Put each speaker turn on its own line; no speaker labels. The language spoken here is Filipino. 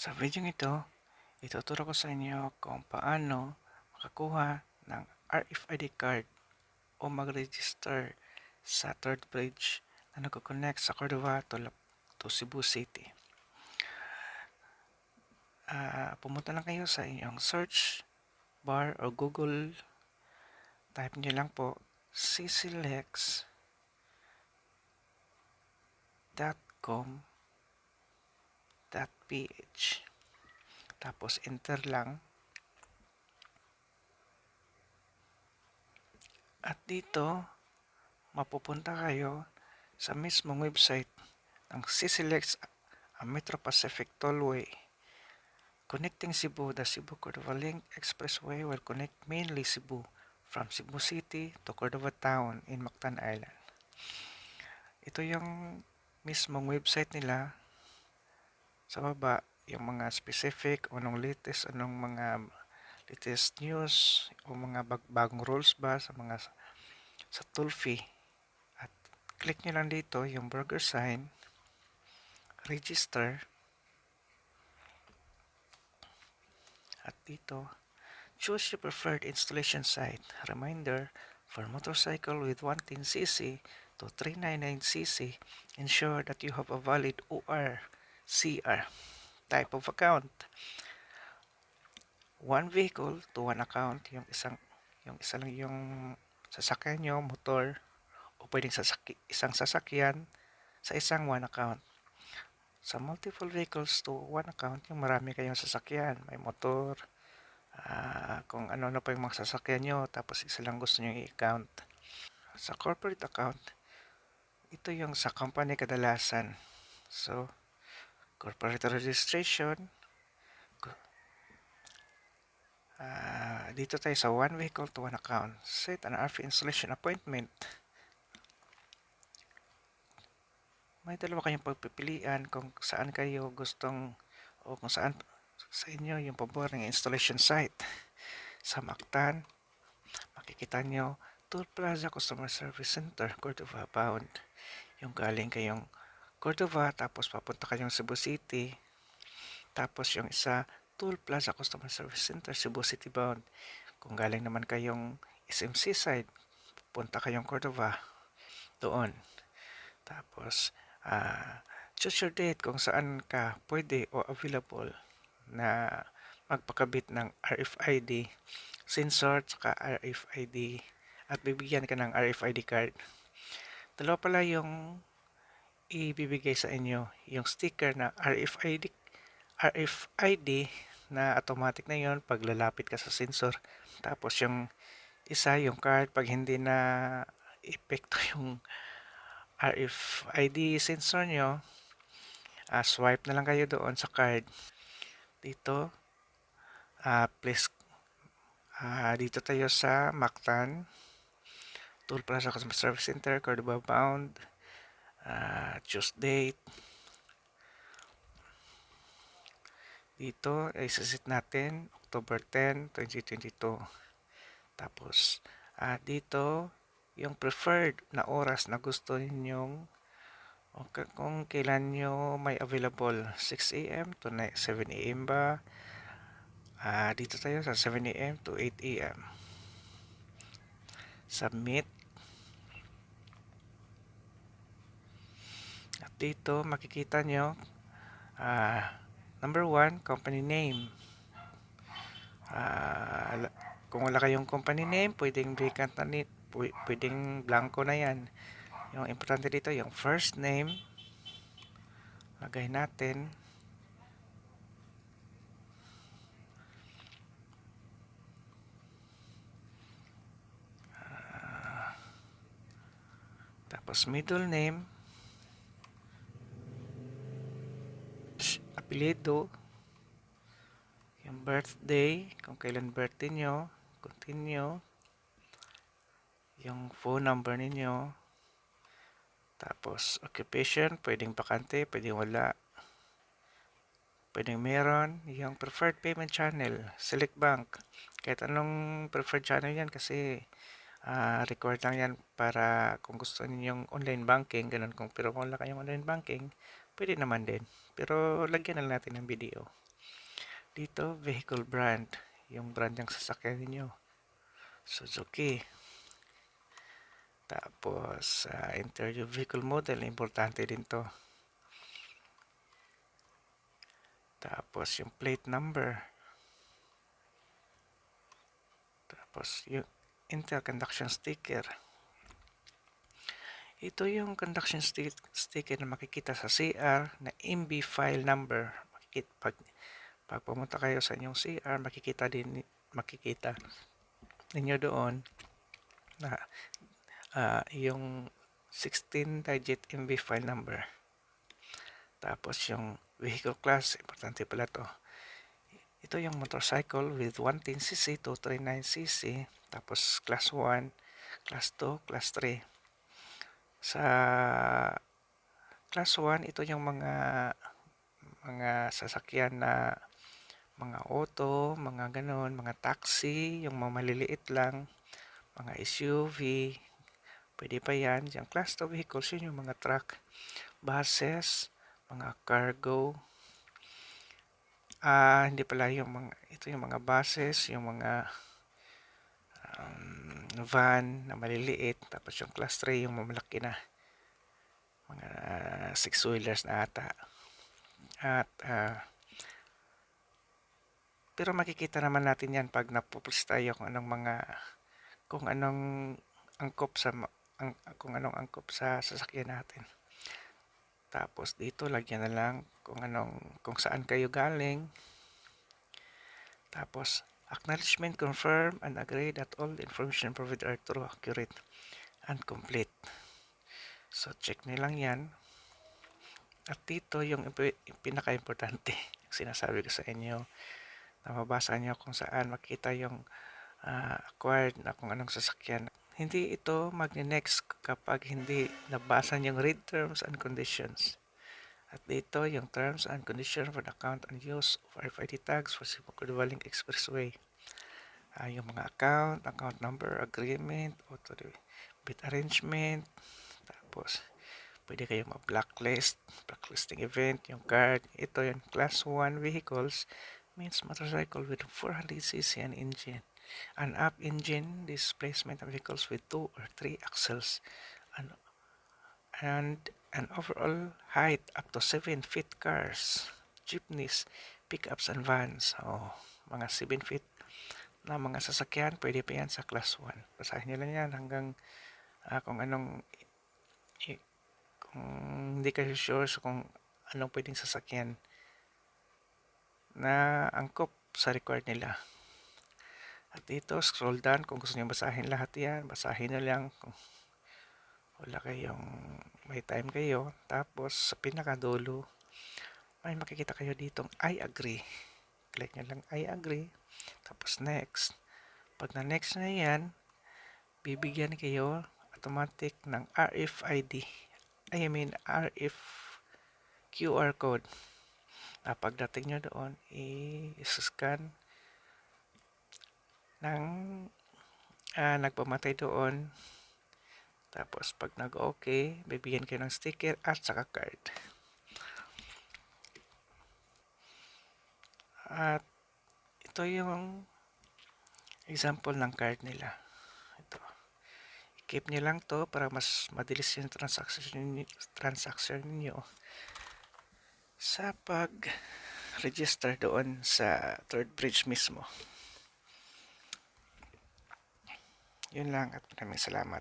Sa video ito, ituturo ko sa inyo kung paano makakuha ng RFID card o mag-register sa third bridge na nagko-connect sa Cordova to Cebu City. Pumunta lang kayo sa inyong search bar o Google. Type nyo lang po cclex.com.ph, tapos enter lang. At dito mapupunta kayo sa mismong website ng CCLEX Metro Pacific Tollway. Connecting Cebu, the Cebu Cordova Link Expressway will connect mainly Cebu from Cebu City to Cordova Town in Mactan Island. Ito yung mismong website nila. Sa baba, yung mga specific, anong mga latest news, o mga bagong rules ba sa toll fee. At click nyo lang dito yung burger sign, register, at dito choose your preferred installation site. Reminder, for motorcycle with 110cc to 399cc, ensure that you have a valid ORCR. Type of account, one vehicle to one account. Yung isa lang yung sasakyan nyo, motor, o pwedeng isang sasakyan sa isang one account. Sa multiple vehicles to one account, yung marami kayong sasakyan, may motor, kung ano pa yung mga sasakyan nyo, tapos isa lang gusto nyo i-account. Sa corporate account, ito yung sa company kadalasan. So, corporate registration, dito tayo sa one vehicle to one account. Set an RF installation appointment. May dalawa kayong pagpipilian kung saan kayo gustong o kung saan sa inyo yung paboring installation site. Sa Mactan, makikita nyo Toll Plaza Customer Service Center, Cordova bound. Yung galing kayong Cordova, tapos papunta kayong Cebu City. Tapos yung isa, Toll Plaza Customer Service Center, Cebu City bound. Kung galing naman kayong SMC side, punta kayong Cordova, doon. Tapos, choose your date kung saan ka pwede o available na magpakabit ng RFID sensor at RFID, at bibigyan ka ng RFID card. Dalawa pala yung ibibigay sa inyo, yung sticker na RFID na automatic na yon pag lalapit ka sa sensor. Tapos yung isa, yung card, pag hindi na epekto yung RFID sensor nyo, swipe na lang kayo doon sa card. Dito, please, dito tayo sa Mactan, Toll Plaza Customer Service Center, Cordova bound. Choose date. Dito ay sasit natin October 10, 2022. Tapos dito yung preferred na oras na gusto ninyong, kung kailan nyo may available, 6 a.m. to 7 a.m. ba. Dito tayo sa 7 a.m. to 8 a.m. Submit. At dito makikita nyo number 1, company name. Kung wala kayong company name, pwedeng vacant na pwedeng blanco na yan. Yung importante dito, yung first name, lagay natin. Tapos middle name, apelyido, yung birthday, kung kailan birthday nyo, continue, yung phone number ninyo, tapos occupation, pwedeng bakante, pwedeng wala, pwedeng meron. Yung preferred payment channel, select bank, kahit anong preferred channel yan, kasi required lang yan para kung gusto ninyong online banking, ganun. Pero kung wala kayong online banking, pwede naman din, pero lagyan na natin ng video. Dito, vehicle brand. Yung brand ng sasakyan ninyo. Suzuki. Tapos, enter yung vehicle model. Importante din to. Tapos, yung plate number. Tapos, yung enter conduction sticker. Ito yung conduction sticker na makikita sa CR na MB file number. Pag pumunta kayo sa inyong CR, makikita ninyo doon na yung 16-digit MB file number. Tapos yung vehicle class, importante pala to. Ito yung motorcycle with 110cc to 39cc. Tapos class 1, class 2, class 3. Sa class 1, ito yung mga sasakyan na mga auto, mga ganon, mga taxi, yung mga maliliit lang, mga SUV, pwede pa yan. Yung class 2 vehicles, yun yung mga truck, buses, mga cargo. Hindi pala ito yung mga buses, yung mga van na maliliit. Tapos yung class 3, yung mamalaki na, mga 6-wheelers na ata. At pero makikita naman natin yan pag napupulis tayo kung anong angkop sa sasakyan natin. Tapos dito lagyan na lang kung saan kayo galing. Tapos acknowledgement, confirm and agree that all the information provided are true, accurate and complete. So check nyo lang yan. At dito yung pinaka-importante, yung sinasabi ko sa inyo, na mabasa nyo kung saan makita yung acquired na kung anong sasakyan. Hindi ito magne-next kapag hindi nabasa yung read terms and conditions. At dito yung terms and conditions for the account and use of RFID tags for Cebu Cordova Link Expressway. Yung mga account number, agreement, auto bid arrangement, tapos pwede kayong blacklisting event, yung card. Ito yung class 1 vehicles means motorcycle with 400cc and engine. An up engine displacement of vehicles with 2 or 3 axles and an overall height up to 7 feet cars, jeepneys, pickups and vans. Mga 7 feet na mga sasakyan, pwede pa yan sa class 1. Basahin nyo lang yan hanggang kung hindi kayo sure kung anong pwedeng sasakyan na angkop sa required nila. At dito, scroll down. Kung gusto nyo basahin lahat yan, basahin na lang kung may time kayo. Tapos, sa pinakadulo, may makikita kayo ditong I agree. Click nyo lang I agree. Tapos, next. Pag na-next na yan, bibigyan kayo automatic ng RFID. RF QR code. Pagdating nyo doon, i-scan ng nagpamatay doon. Tapos pag nag-okay, bibigyan kayo ng sticker at saka card. At ito yung example ng card nila. Ito. I-keep nyo lang to para mas madilis yung transaction niyo sa pag-register doon sa third bridge mismo. Yun lang at maraming salamat.